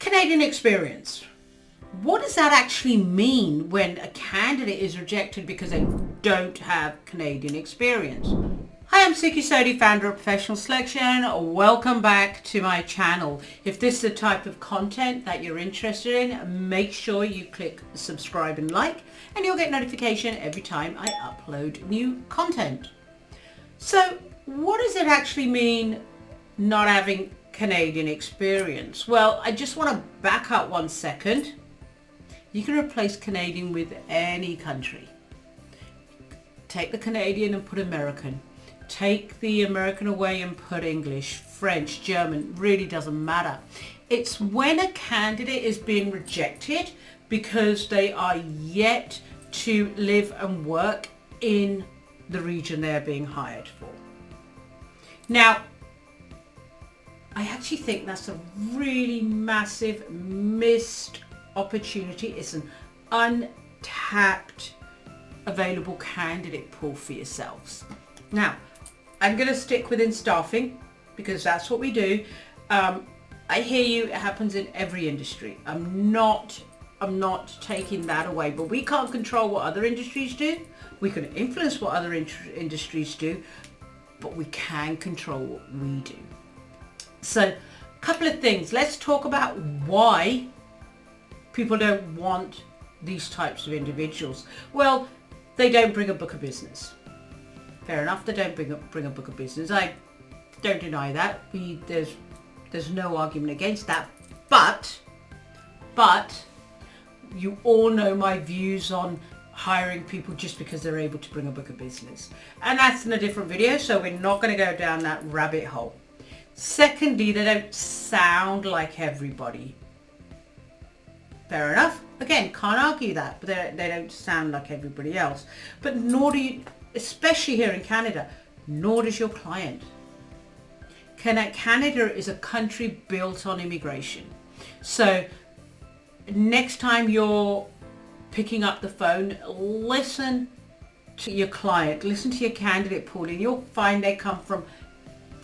Canadian experience. What does that actually mean when a candidate is rejected because they don't have Canadian experience? Hi, I'm Suki Sodhi, founder of Professional Selection. Welcome back to my channel. If this is the type of content that you're interested in, make sure you click subscribe and like, and you'll get notification every time I upload new content. So what does it actually mean not having Canadian experience? Well, I just want to back up 1 second. You can replace Canadian with any country. Take the Canadian and put American. Take the American away and put English, French, German, really doesn't matter. It's when a candidate is being rejected because they are yet to live and work in the region they're being hired for. Now, I actually think that's a really massive missed opportunity. It's an untapped available candidate pool for yourselves. Now, I'm going to stick within staffing because that's what we do. I hear you, it happens in every industry. I'm not taking that away, but we can't control what other industries do. We can influence what other industries do, but we can control what we do. So, a couple of things. Let's talk about why people don't want these types of individuals. Well, they don't bring a book of business. Fair enough, they don't bring a book of business. I don't deny that. There's no argument against that. But you all know my views on hiring people just because they're able to bring a book of business. And that's in a different video, so we're not going to go down that rabbit hole. Secondly, they don't sound like everybody. Fair enough. Again, can't argue that, but they don't sound like everybody else. But nor do you, especially here in Canada, nor does your client. Canada is a country built on immigration. So next time you're picking up the phone, listen to your client, listen to your candidate pool, and you'll find they come from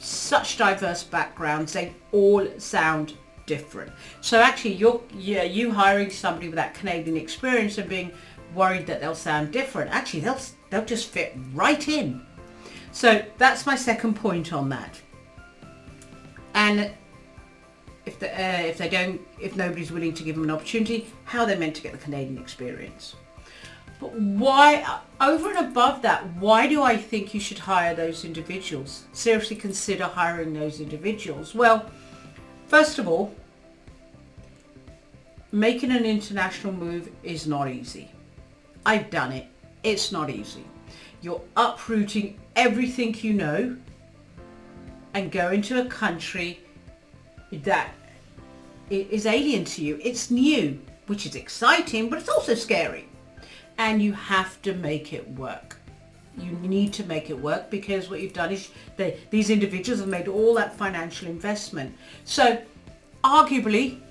such diverse backgrounds. They all sound different. So actually you hiring somebody with that Canadian experience and being worried that they'll sound different, actually they'll just fit right in. So that's my second point on that. And if nobody's willing to give them an opportunity, how are they meant to get the Canadian experience? But why, over and above that, why do I think you should hire those individuals? Seriously consider hiring those individuals. Well, first of all, making an international move is not easy. I've done it. It's not easy. You're uprooting everything you know and going to a country that is alien to you. It's new, which is exciting, but it's also scary. And you have to make it work. You need to make it work because what you've done is these individuals have made all that financial investment. So arguably,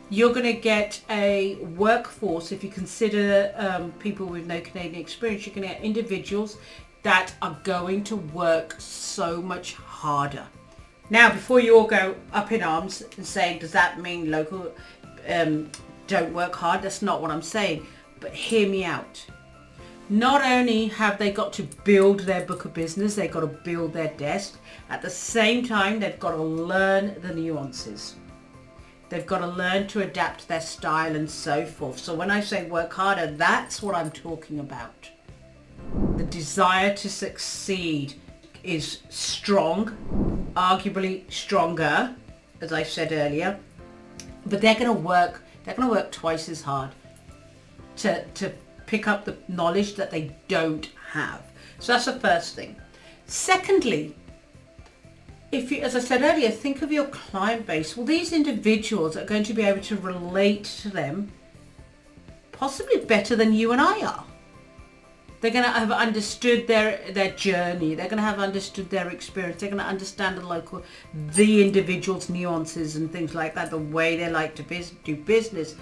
you're going to get a workforce, if you consider people with no Canadian experience, you're going to get individuals that are going to work so much harder. Now, before you all go up in arms and saying, does that mean local don't work hard? That's not what I'm saying. But hear me out. Not only have they got to build their book of business, they've got to build their desk. At the same time, they've got to learn the nuances. They've got to learn to adapt their style and so forth. So when I say work harder, that's what I'm talking about. The desire to succeed is strong, arguably stronger, as I said earlier, but they're going to work twice as hard to pick up the knowledge that they don't have. So that's the first thing. Secondly, if you, as I said earlier, think of your client base. Well, these individuals are going to be able to relate to them possibly better than you and I are. They're going to have understood their journey. They're going to have understood their experience. They're going to understand the individual's nuances and things like that, the way they like to do business,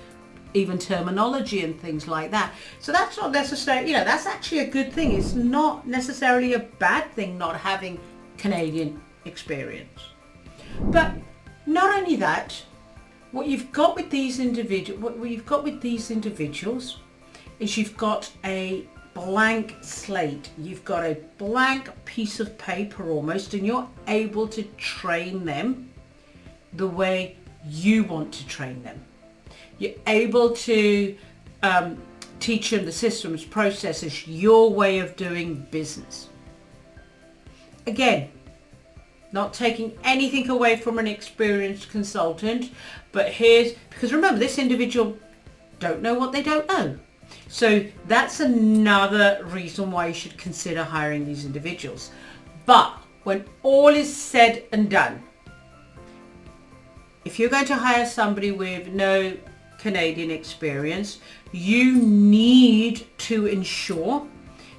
even terminology and things like that. So that's not necessarily, that's actually a good thing. It's not necessarily a bad thing not having Canadian experience. But not only that, What you've got with these individuals is you've got a blank slate. You've got a blank piece of paper almost, and you're able to train them the way you want to train them. You're able to teach them the systems, processes, your way of doing business. Again, not taking anything away from an experienced consultant, but because remember, this individual don't know what they don't know. So that's another reason why you should consider hiring these individuals. But when all is said and done, if you're going to hire somebody with no Canadian experience, you need to ensure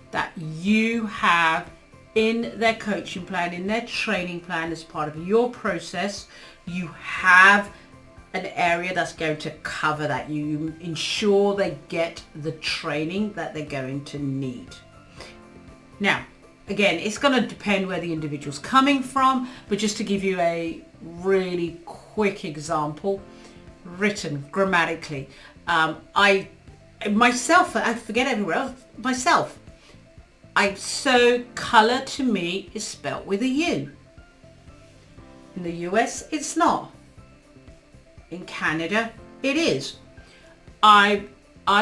that you have in their coaching plan, in their training plan, as part of your process, you have an area that's going to cover that. You ensure they get the training that they're going to need. Now, again, it's going to depend where the individual's coming from, but just to give you a really quick example, written grammatically, I forget everywhere else, so colour to me is spelt with a U. In the US, it's not. In Canada, it is. I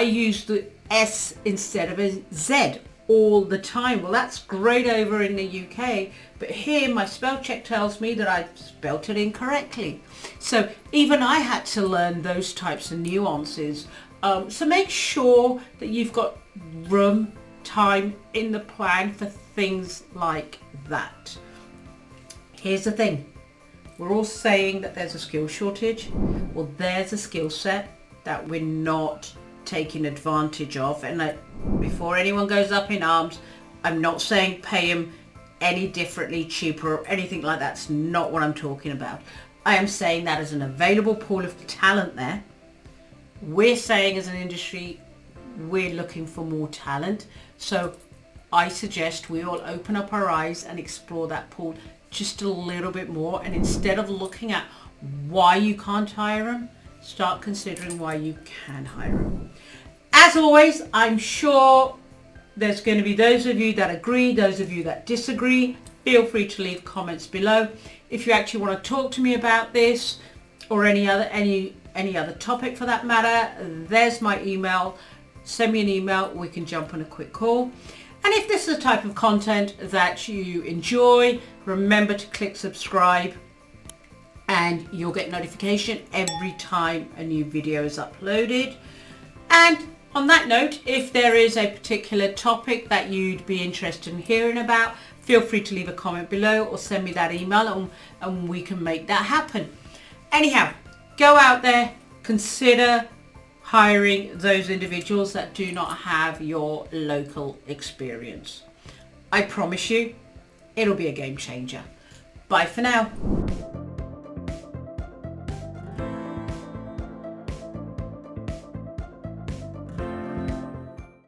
use the S instead of a Z all the time. Well, that's great over in the UK, but here my spell check tells me that I've spelt it incorrectly. So even I had to learn those types of nuances. So make sure that you've got time in the plan for things like that. Here's the thing. We're all saying that there's a skill shortage. Well, there's a skill set that we're not taking advantage of. And before anyone goes up in arms, I'm not saying pay them any differently, cheaper, or anything like that. That's not what I'm talking about. I am saying that as an available pool of talent there. We're saying as an industry, we're looking for more talent. So I suggest we all open up our eyes and explore that pool just a little bit more. And instead of looking at why you can't hire them, start considering why you can hire them. As always, I'm sure there's going to be those of you that agree, those of you that disagree. Feel free to leave comments below. If you actually want to talk to me about this or any other topic for that matter, there's my email. Send me an email, we can jump on a quick call. And if this is the type of content that you enjoy, remember to click subscribe and you'll get notification every time a new video is uploaded. And on that note, if there is a particular topic that you'd be interested in hearing about, feel free to leave a comment below or send me that email and we can make that happen. Anyhow, go out there, consider hiring those individuals that do not have your local experience. I promise you, it'll be a game changer. Bye for now.